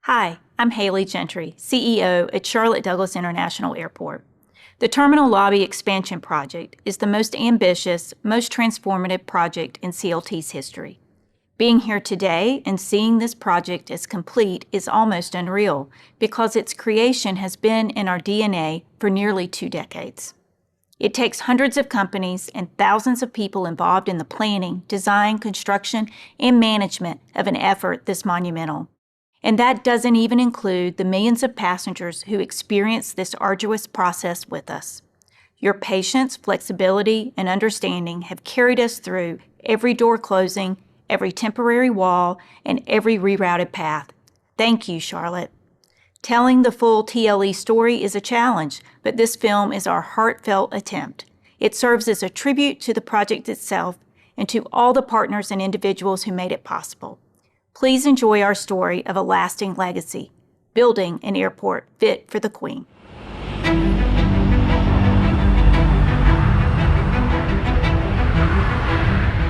Hi, I'm Haley Gentry, CEO at Charlotte Douglas International Airport. The Terminal Lobby Expansion Project is the most ambitious, most transformative project in CLT's history. Being here today and seeing this project as complete is almost unreal because its creation has been in our DNA for nearly 2 decades. It takes hundreds of companies and thousands of people involved in the planning, design, construction, and management of an effort this monumental. And that doesn't even include the millions of passengers who experience this arduous process with us. Your patience, flexibility, and understanding have carried us through every door closing, every temporary wall, and every rerouted path. Thank you, Charlotte. Telling the full TLE story is a challenge, but this film is our heartfelt attempt. It serves as a tribute to the project itself and to all the partners and individuals who made it possible. Please enjoy our story of a lasting legacy, building an airport fit for the Queen.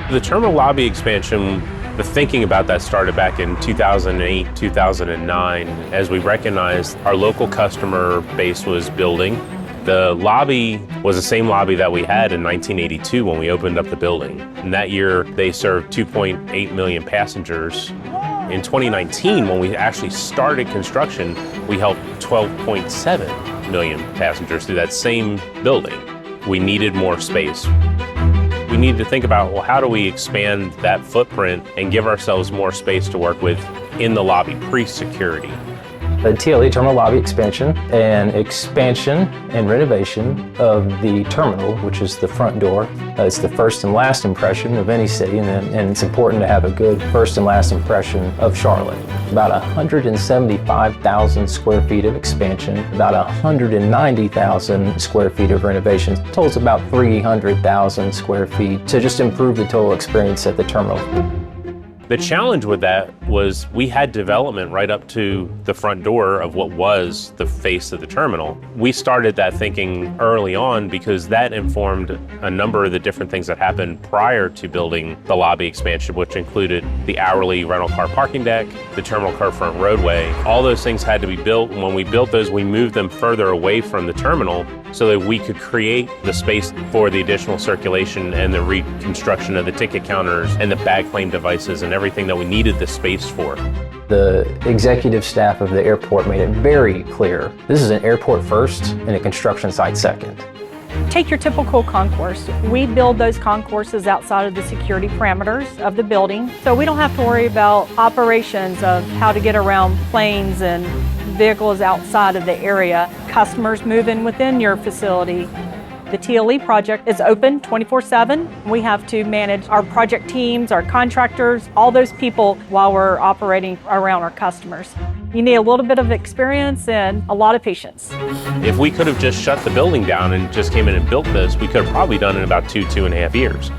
The terminal lobby expansion, the thinking about that started back in 2008, 2009, as we recognized our local customer base was building. The lobby was the same lobby that we had in 1982 when we opened up the building. And that year, they served 2.8 million passengers. In 2019, when we actually started construction, we helped 12.7 million passengers through that same building. We needed more space. We needed to think about, well, how do we expand that footprint and give ourselves more space to work with in the lobby, pre-security? The TLE Terminal Lobby Expansion and renovation of the terminal, which is the front door. It's the first and last impression of any city, and it's important to have a good first and last impression of Charlotte. About 175,000 square feet of expansion, about 190,000 square feet of renovations. Totals about 300,000 square feet to just improve the total experience at the terminal. The challenge with that was we had development right up to the front door of what was the face of the terminal. We started that thinking early on because that informed a number of the different things that happened prior to building the lobby expansion, which included the hourly rental car parking deck, the terminal Carfront roadway. All those things had to be built, and when we built those, we moved them further away from the terminal so that we could create the space for the additional circulation and the reconstruction of the ticket counters and the bag claim devices and everything that we needed the space for. The executive staff of the airport made it very clear, this is an airport first and a construction site second. Take your typical concourse. We build those concourses outside of the security parameters of the building, so we don't have to worry about operations of how to get around planes and vehicles outside of the area. Customers move in within your facility. The TLE project is open 24/7. We have to manage our project teams, our contractors, all those people while we're operating around our customers. You need a little bit of experience and a lot of patience. If we could have just shut the building down and just came in and built this, we could have probably done it in about 2.5 years.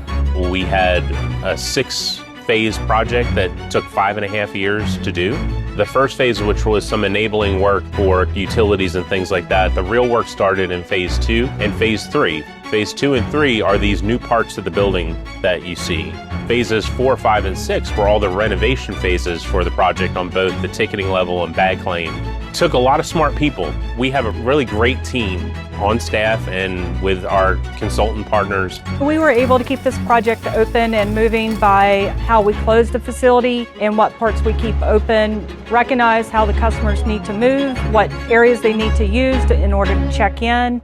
We had a 6-phase project that took 5.5 years to do. The first phase, which was some enabling work for utilities and things like that, the real work started in phase 2 and phase 3. Phase 2 and 3 are these new parts of the building that you see. Phases 4, 5, and 6 were all the renovation phases for the project on both the ticketing level and bag claim. Took a lot of smart people. We have a really great team on staff and with our consultant partners. We were able to keep this project open and moving by how we close the facility and what parts we keep open, recognize how the customers need to move, what areas they need to use in order to check in.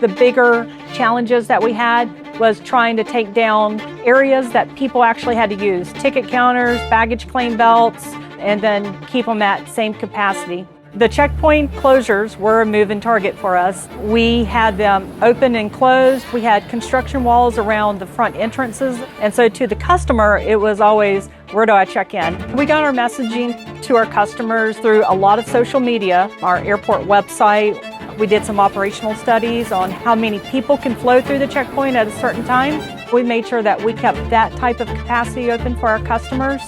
The bigger challenges that we had was trying to take down areas that people actually had to use, ticket counters, baggage claim belts, and then keep them at same capacity. The checkpoint closures were a moving target for us. We had them open and closed. We had construction walls around the front entrances. And so to the customer, it was always, where do I check in? We got our messaging to our customers through a lot of social media, our airport website. We did some operational studies on how many people can flow through the checkpoint at a certain time. We made sure that we kept that type of capacity open for our customers.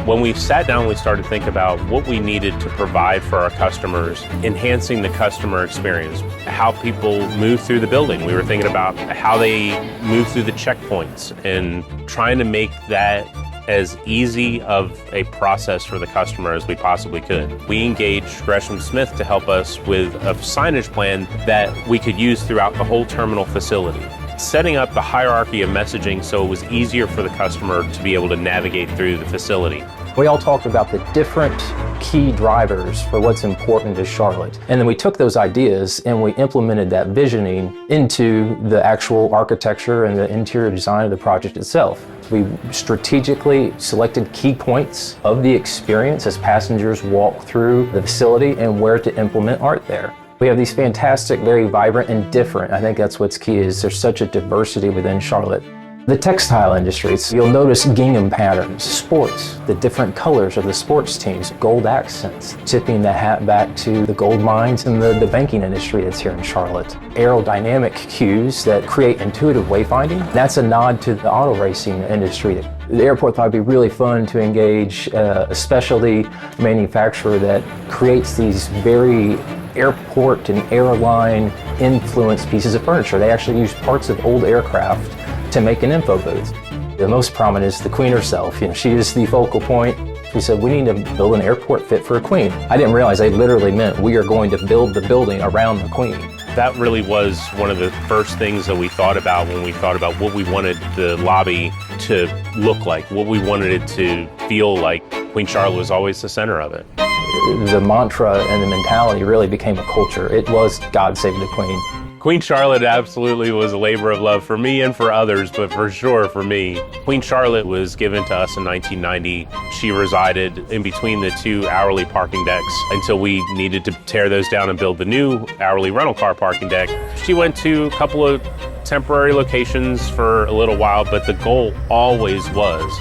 When we sat down, we started to think about what we needed to provide for our customers, enhancing the customer experience, how people move through the building. We were thinking about how they move through the checkpoints and trying to make that as easy of a process for the customer as we possibly could. We engaged Gresham Smith to help us with a signage plan that we could use throughout the whole terminal facility, setting up the hierarchy of messaging so it was easier for the customer to be able to navigate through the facility. We all talked about the different key drivers for what's important to Charlotte. And then we took those ideas and we implemented that visioning into the actual architecture and the interior design of the project itself. We strategically selected key points of the experience as passengers walk through the facility and where to implement art there. We have these fantastic, very vibrant and different. I think that's what's key, is there's such a diversity within Charlotte. The textile industries, you'll notice gingham patterns, sports, the different colors of the sports teams, gold accents, tipping the hat back to the gold mines and the banking industry that's here in Charlotte. Aerodynamic cues that create intuitive wayfinding. That's a nod to the auto racing industry. The airport thought it'd be really fun to engage a specialty manufacturer that creates these very airport and airline influenced pieces of furniture. They actually use parts of old aircraft to make an info booth. The most prominent is the Queen herself. She is the focal point. She said, we need to build an airport fit for a queen. I didn't realize they literally meant we are going to build the building around the queen. That really was one of the first things that we thought about when we thought about what we wanted the lobby to look like, what we wanted it to feel like. Queen Charlotte was always the center of it. The mantra and the mentality really became a culture. It was God Save the Queen. Queen Charlotte absolutely was a labor of love for me and for others, but for sure for me. Queen Charlotte was given to us in 1990. She resided in between the two hourly parking decks until we needed to tear those down and build the new hourly rental car parking deck. She went to a couple of temporary locations for a little while, but the goal always was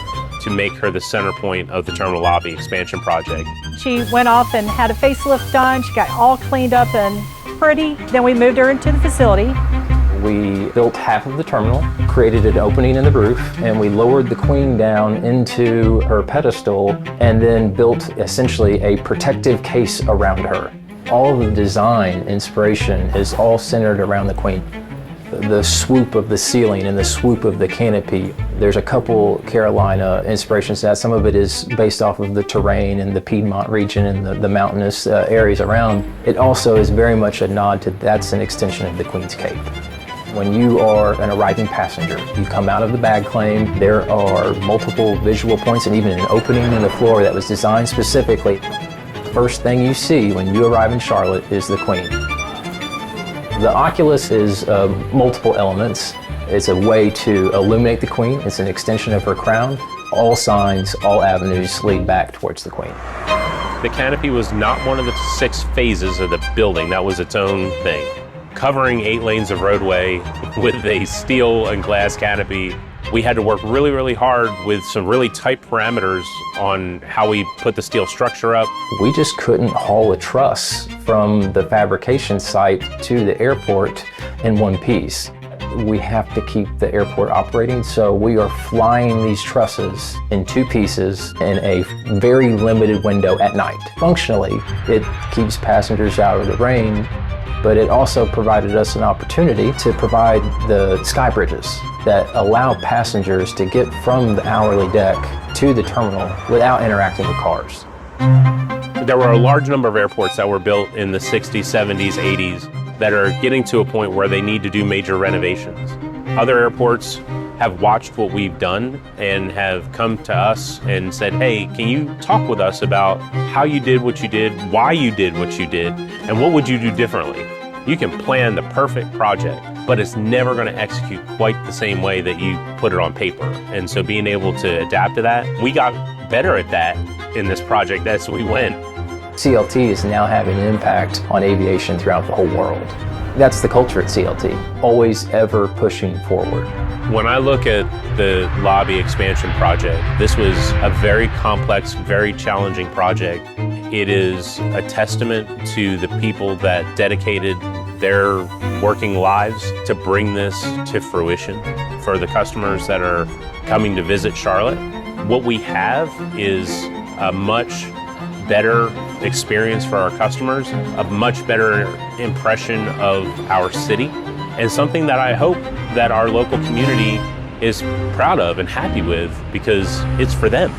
to make her the center point of the terminal lobby expansion project. She went off and had a facelift done. She got all cleaned up and pretty. Then we moved her into the facility. We built half of the terminal, created an opening in the roof, and we lowered the Queen down into her pedestal and then built essentially a protective case around her. All of the design inspiration is all centered around the Queen. The swoop of the ceiling and the swoop of the canopy. There's a couple Carolina inspirations to that. Some of it is based off of the terrain and the Piedmont region and the mountainous areas around. It also is very much a nod to that's an extension of the Queen's Cape. When you are an arriving passenger, you come out of the bag claim, there are multiple visual points and even an opening in the floor that was designed specifically. First thing you see when you arrive in Charlotte is the Queen. The oculus is multiple elements. It's a way to illuminate the Queen. It's an extension of her crown. All signs, all avenues lead back towards the Queen. The canopy was not one of the 6 phases of the building. That was its own thing. Covering 8 lanes of roadway with a steel and glass canopy, we had to work really, really hard with some really tight parameters on how we put the steel structure up. We just couldn't haul a truss from the fabrication site to the airport in one piece. We have to keep the airport operating, so we are flying these trusses in 2 pieces in a very limited window at night. Functionally, it keeps passengers out of the rain, but it also provided us an opportunity to provide the sky bridges that allow passengers to get from the hourly deck to the terminal without interacting with cars. There were a large number of airports that were built in the 60s, 70s, 80s that are getting to a point where they need to do major renovations. Other airports have watched what we've done and have come to us and said, hey, can you talk with us about how you did what you did, why you did what you did, and what would you do differently? You can plan the perfect project, but it's never going to execute quite the same way that you put it on paper. And so being able to adapt to that, we got better at that in this project as we went. CLT is now having an impact on aviation throughout the whole world. That's the culture at CLT, always ever pushing forward. When I look at the lobby expansion project, this was a very complex, very challenging project. It is a testament to the people that dedicated their working lives to bring this to fruition. For the customers that are coming to visit Charlotte, what we have is a much better experience for our customers, a much better impression of our city, and something that I hope that our local community is proud of and happy with because it's for them.